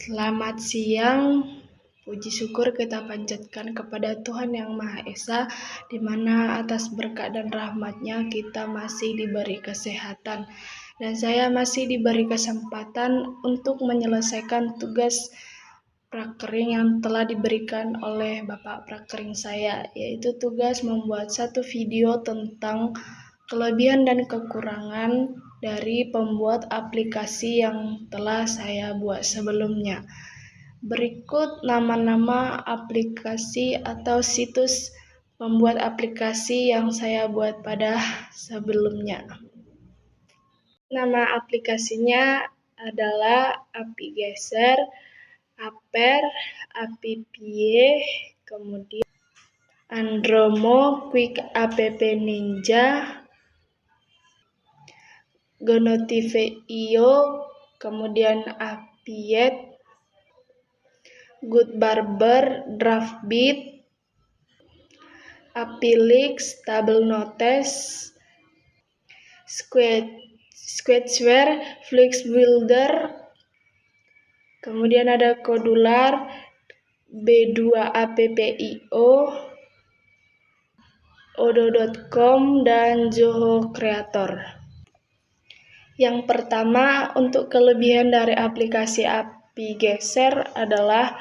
Selamat siang, puji syukur kita panjatkan kepada Tuhan Yang Maha Esa, di mana atas berkat dan rahmat-Nya kita masih diberi kesehatan. Dan saya masih diberi kesempatan untuk menyelesaikan tugas prakering yang telah diberikan oleh Bapak Prakering saya, yaitu tugas membuat satu video tentang kelebihan dan kekurangan dari pembuat aplikasi yang telah saya buat sebelumnya. Berikut nama-nama aplikasi atau situs pembuat aplikasi yang saya buat pada sebelumnya. Nama aplikasinya adalah ApiGeser, Aper, Apipie, kemudian Andromo, Quick App Ninja, Gonotify.io, kemudian Appiet, Good Barber, Draftbeat, Appilix, Table Notes, Sketchware, Flixbuilder, kemudian ada Kodular, B2App.io, Odo.com, dan Zoho Creator. Yang pertama, untuk kelebihan dari aplikasi ApiGeser adalah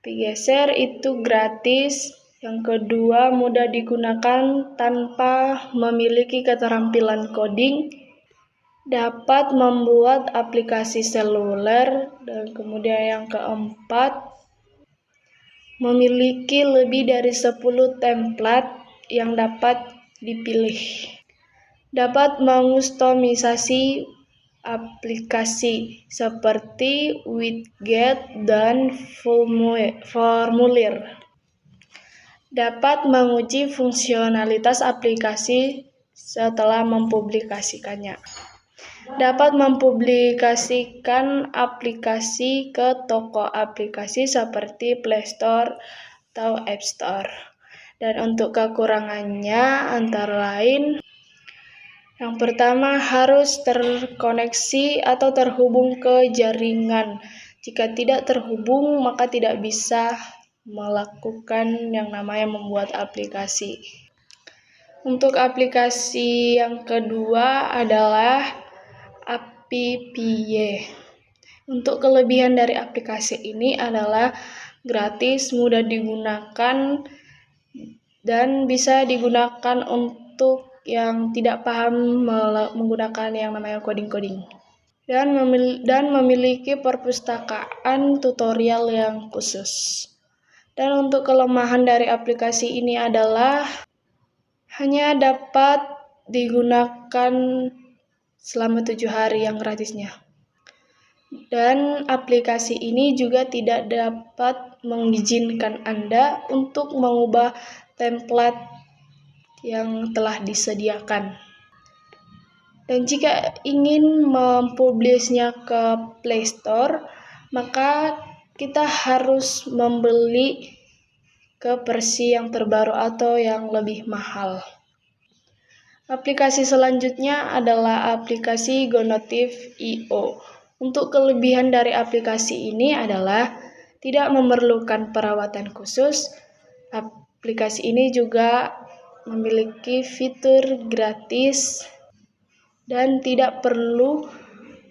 ApiGeser itu gratis. Yang kedua, mudah digunakan tanpa memiliki keterampilan coding, dapat membuat aplikasi seluler, dan kemudian yang keempat, memiliki lebih dari 10 template yang dapat dipilih. Dapat mengustomisasi aplikasi seperti widget dan formulir. Dapat menguji fungsionalitas aplikasi setelah mempublikasikannya. Dapat mempublikasikan aplikasi ke toko aplikasi seperti Play Store atau App Store. Dan untuk kekurangannya antara lain, yang pertama, harus terkoneksi atau terhubung ke jaringan. Jika tidak terhubung, maka tidak bisa melakukan yang namanya membuat aplikasi. Untuk aplikasi yang kedua adalah Apipie. Untuk kelebihan dari aplikasi ini adalah gratis, mudah digunakan, dan bisa digunakan untuk yang tidak paham menggunakan yang namanya coding-coding. Dan memiliki perpustakaan tutorial yang khusus. Dan untuk kelemahan dari aplikasi ini adalah hanya dapat digunakan selama 7 hari yang gratisnya. Dan aplikasi ini juga tidak dapat mengizinkan Anda untuk mengubah template yang telah disediakan. Dan jika ingin mempublisnya ke Play Store, maka kita harus membeli ke versi yang terbaru atau yang lebih mahal. Aplikasi selanjutnya adalah aplikasi Gonotify.io. Untuk kelebihan dari aplikasi ini adalah tidak memerlukan perawatan khusus. Aplikasi ini juga memiliki fitur gratis dan tidak perlu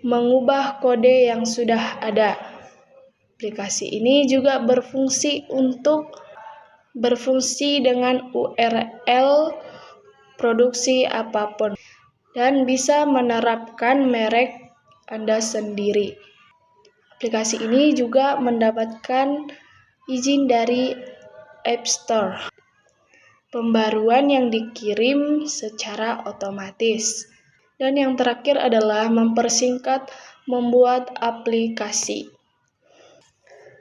mengubah kode yang sudah ada. Aplikasi ini juga berfungsi dengan URL produksi apapun dan bisa menerapkan merek Anda sendiri. Aplikasi ini juga mendapatkan izin dari App Store. Pembaruan yang dikirim secara otomatis. Dan yang terakhir adalah mempersingkat membuat aplikasi.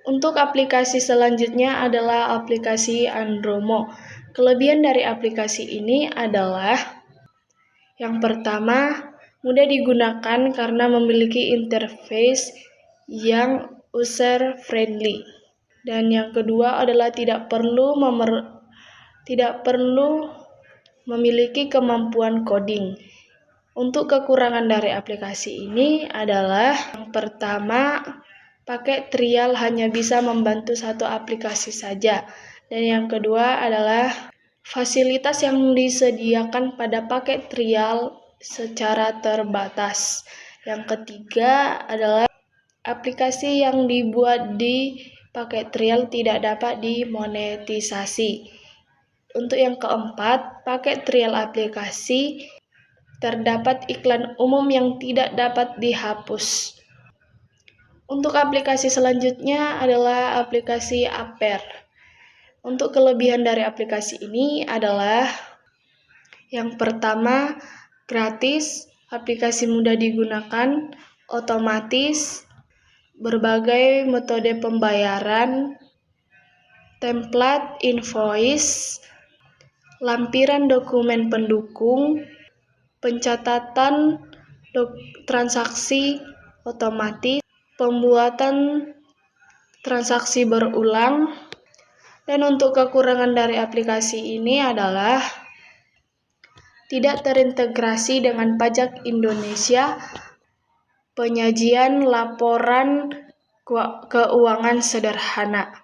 Untuk aplikasi selanjutnya adalah aplikasi Andromo. Kelebihan dari aplikasi ini adalah yang pertama, mudah digunakan karena memiliki interface yang user friendly. Dan yang kedua adalah tidak perlu memiliki kemampuan coding. Untuk kekurangan dari aplikasi ini adalah yang pertama, pakai trial hanya bisa membantu satu aplikasi saja. Dan yang kedua adalah fasilitas yang disediakan pada paket trial secara terbatas. Yang ketiga adalah aplikasi yang dibuat di paket trial tidak dapat dimonetisasi. Untuk yang keempat, paket trial aplikasi terdapat iklan umum yang tidak dapat dihapus. Untuk aplikasi selanjutnya adalah aplikasi Aper. Untuk kelebihan dari aplikasi ini adalah yang pertama, gratis, aplikasi mudah digunakan, otomatis, berbagai metode pembayaran, template invoice, lampiran dokumen pendukung, pencatatan transaksi otomatis, pembuatan transaksi berulang. Dan untuk kekurangan dari aplikasi ini adalah tidak terintegrasi dengan pajak Indonesia, penyajian laporan keuangan sederhana,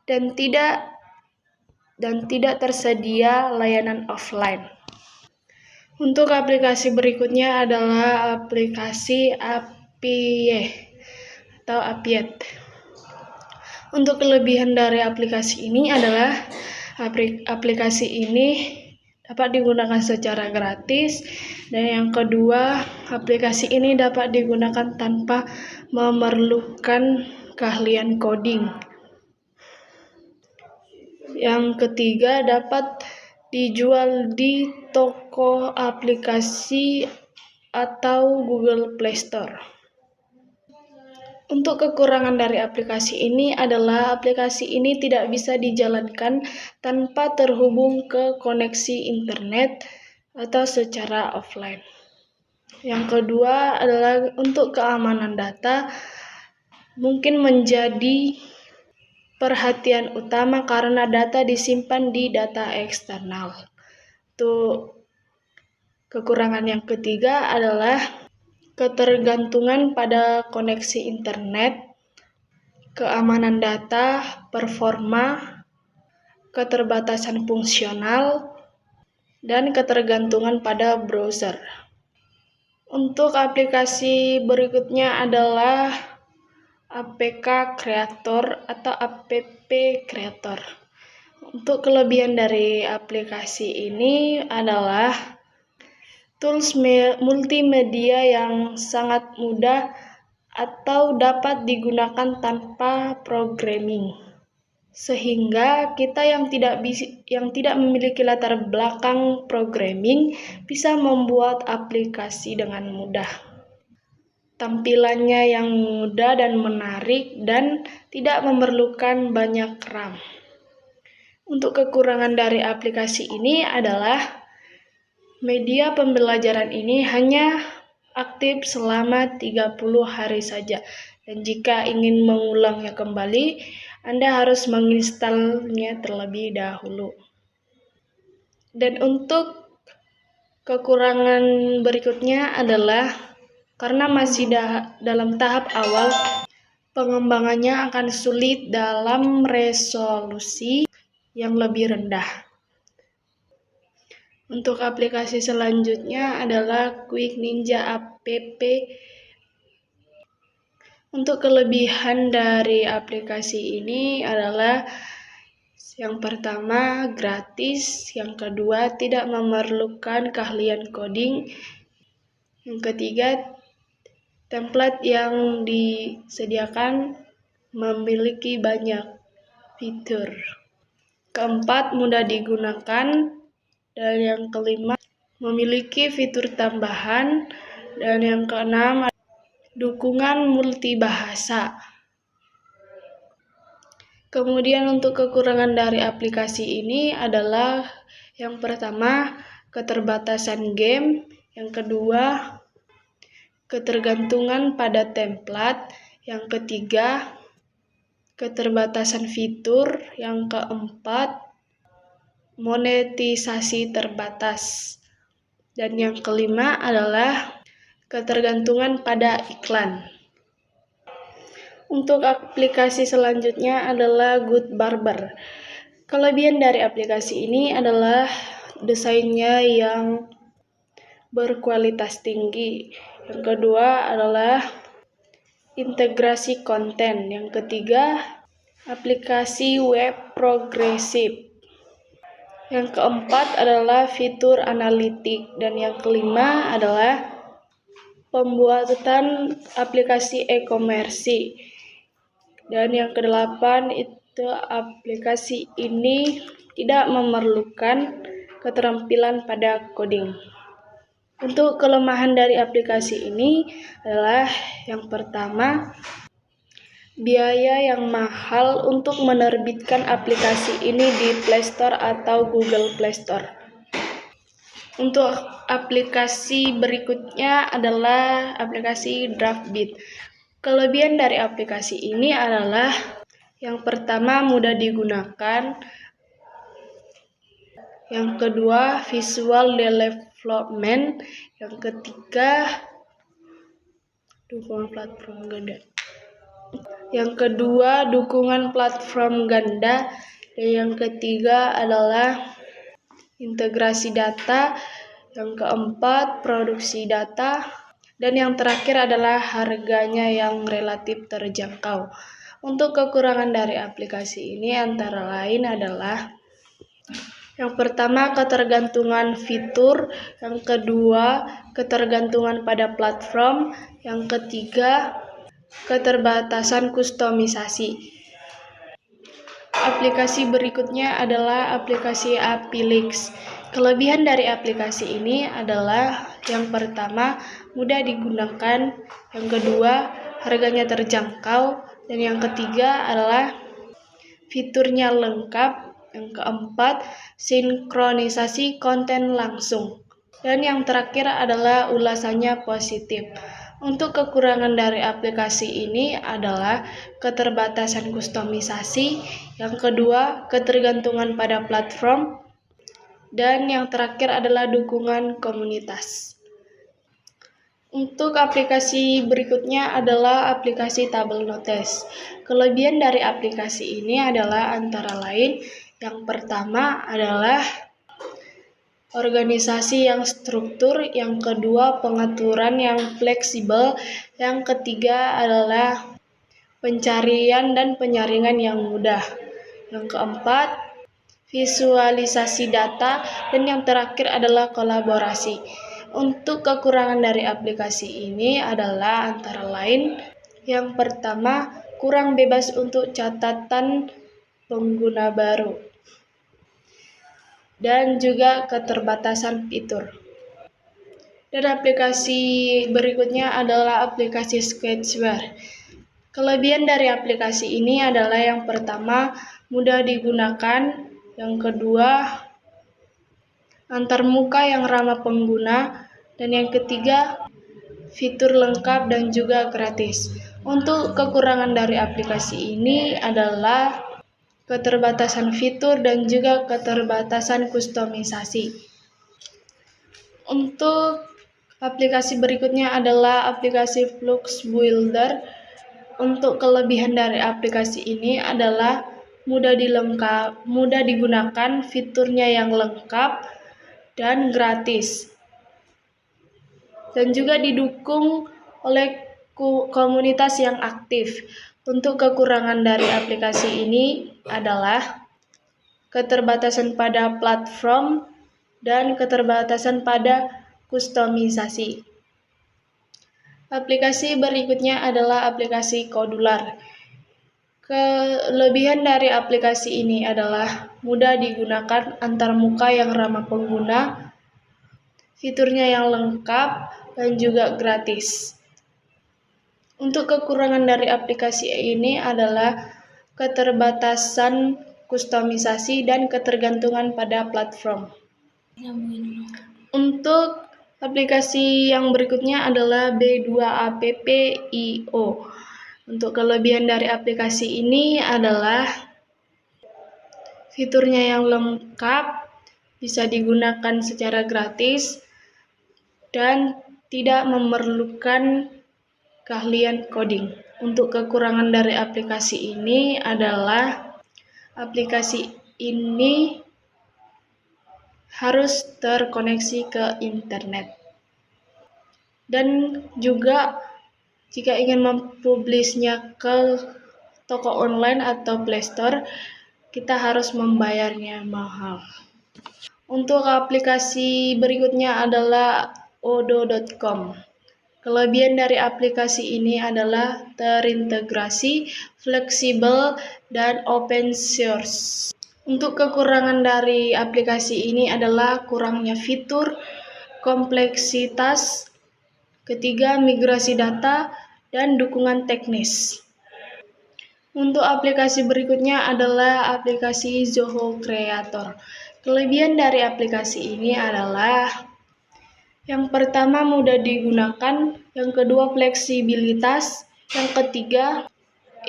dan tidak tersedia layanan offline. Untuk aplikasi berikutnya adalah aplikasi Apiet. Untuk kelebihan dari aplikasi ini adalah aplikasi ini dapat digunakan secara gratis, dan yang kedua, aplikasi ini dapat digunakan tanpa memerlukan keahlian coding. Yang ketiga, dapat dijual di toko aplikasi atau Google Play Store. Untuk kekurangan dari aplikasi ini adalah aplikasi ini tidak bisa dijalankan tanpa terhubung ke koneksi internet atau secara offline. Yang kedua adalah untuk keamanan data mungkin menjadi perhatian utama karena data disimpan di data eksternal. Untuk kekurangan yang ketiga adalah ketergantungan pada koneksi internet, keamanan data, performa, keterbatasan fungsional, dan ketergantungan pada browser. Untuk aplikasi berikutnya adalah APK Creator atau App Creator. Untuk kelebihan dari aplikasi ini adalah tools multimedia yang sangat mudah atau dapat digunakan tanpa programming, sehingga kita yang tidak memiliki latar belakang programming bisa membuat aplikasi dengan mudah. Tampilannya yang mudah dan menarik dan tidak memerlukan banyak RAM. Untuk kekurangan dari aplikasi ini adalah media pembelajaran ini hanya aktif selama 30 hari saja, dan jika ingin mengulangnya kembali, Anda harus menginstalnya terlebih dahulu. Dan untuk kekurangan berikutnya adalah karena masih dalam tahap awal, pengembangannya akan sulit dalam resolusi yang lebih rendah. Untuk aplikasi selanjutnya adalah Quick Ninja App. Untuk kelebihan dari aplikasi ini adalah yang pertama gratis, yang kedua tidak memerlukan keahlian coding, yang ketiga template yang disediakan memiliki banyak fitur, keempat mudah digunakan, dan yang kelima memiliki fitur tambahan, dan yang keenam dukungan multibahasa. Kemudian untuk kekurangan dari aplikasi ini adalah yang pertama keterbatasan game, yang kedua ketergantungan pada template, yang ketiga keterbatasan fitur, yang keempat monetisasi terbatas, dan yang kelima adalah ketergantungan pada iklan. Untuk aplikasi selanjutnya adalah Good Barber. Kelebihan dari aplikasi ini adalah desainnya yang berkualitas tinggi. Yang kedua adalah integrasi konten. Yang ketiga, aplikasi web progresif. Yang keempat adalah fitur analitik. Dan yang kelima adalah pembuatan aplikasi e-commerce. Dan yang kedelapan itu aplikasi ini tidak memerlukan keterampilan pada coding. Untuk kelemahan dari aplikasi ini adalah yang pertama, biaya yang mahal untuk menerbitkan aplikasi ini di Play Store atau Google Play Store. Untuk aplikasi berikutnya adalah aplikasi Draftbit. Kelebihan dari aplikasi ini adalah yang pertama, mudah digunakan. Yang kedua, visual development. Yang ketiga, dukungan platform ganda. Yang kedua, dukungan platform ganda. Dan yang ketiga adalah integrasi data. Yang keempat, produksi data. Dan yang terakhir adalah harganya yang relatif terjangkau. Untuk kekurangan dari aplikasi ini antara lain adalah yang pertama, ketergantungan fitur. Yang kedua, ketergantungan pada platform. Yang ketiga, keterbatasan kustomisasi. Aplikasi berikutnya adalah aplikasi Apilix. Kelebihan dari aplikasi ini adalah yang pertama, mudah digunakan. Yang kedua, harganya terjangkau. Dan yang ketiga adalah fiturnya lengkap. Yang keempat, sinkronisasi konten langsung. Dan yang terakhir adalah ulasannya positif. Untuk kekurangan dari aplikasi ini adalah keterbatasan kustomisasi. Yang kedua, ketergantungan pada platform. Dan yang terakhir adalah dukungan komunitas. Untuk aplikasi berikutnya adalah aplikasi Table Notes. Kelebihan dari aplikasi ini adalah antara lain, yang pertama adalah organisasi yang struktur, yang kedua pengaturan yang fleksibel, yang ketiga adalah pencarian dan penyaringan yang mudah, yang keempat visualisasi data, dan yang terakhir adalah kolaborasi. Untuk kekurangan dari aplikasi ini adalah antara lain, yang pertama, kurang bebas untuk catatan pengguna baru, dan juga keterbatasan fitur. Dan aplikasi berikutnya adalah aplikasi Sketchware. Kelebihan dari aplikasi ini adalah yang pertama, mudah digunakan. Yang kedua, antarmuka yang ramah pengguna. Dan yang ketiga, fitur lengkap dan juga gratis. Untuk kekurangan dari aplikasi ini adalah keterbatasan fitur dan juga keterbatasan kustomisasi. Untuk aplikasi berikutnya adalah aplikasi Flux Builder. Untuk kelebihan dari aplikasi ini adalah mudah digunakan, fiturnya yang lengkap dan gratis. Dan juga didukung oleh komunitas yang aktif. Untuk kekurangan dari aplikasi ini adalah keterbatasan pada platform dan keterbatasan pada kustomisasi. Aplikasi berikutnya adalah aplikasi Kodular. Kelebihan dari aplikasi ini adalah mudah digunakan, antarmuka yang ramah pengguna, fiturnya yang lengkap, dan juga gratis. Untuk kekurangan dari aplikasi ini adalah keterbatasan kustomisasi dan ketergantungan pada platform. Untuk aplikasi yang berikutnya adalah B2app.io. Untuk kelebihan dari aplikasi ini adalah fiturnya yang lengkap, bisa digunakan secara gratis, dan tidak memerlukan keahlian coding. Untuk kekurangan dari aplikasi ini adalah aplikasi ini harus terkoneksi ke internet. Dan juga jika ingin mempublisnya ke toko online atau Play Store, kita harus membayarnya mahal. Untuk aplikasi berikutnya adalah Odoo.com. Kelebihan dari aplikasi ini adalah terintegrasi, fleksibel, dan open source. Untuk kekurangan dari aplikasi ini adalah kurangnya fitur, kompleksitas, ketiga migrasi data, dan dukungan teknis. Untuk aplikasi berikutnya adalah aplikasi Zoho Creator. Kelebihan dari aplikasi ini adalah yang pertama mudah digunakan, yang kedua fleksibilitas, yang ketiga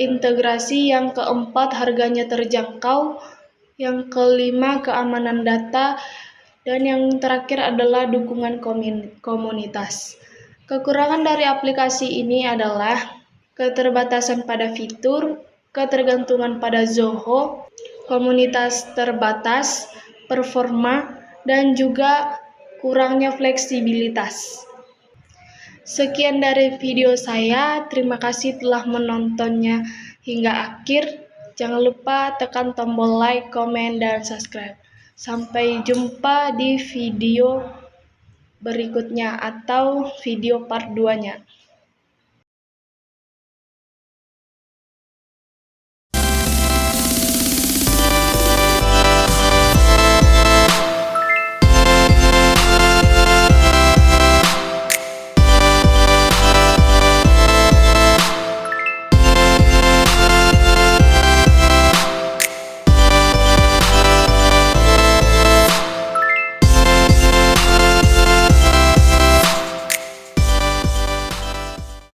integrasi, yang keempat harganya terjangkau, yang kelima keamanan data, dan yang terakhir adalah dukungan komunitas. Kekurangan dari aplikasi ini adalah keterbatasan pada fitur, ketergantungan pada Zoho, komunitas terbatas, performa, dan juga kurangnya fleksibilitas. Sekian dari video saya, terima kasih telah menontonnya hingga akhir. Jangan lupa tekan tombol like, komen, dan subscribe. Sampai jumpa di video berikutnya atau video part 2-nya.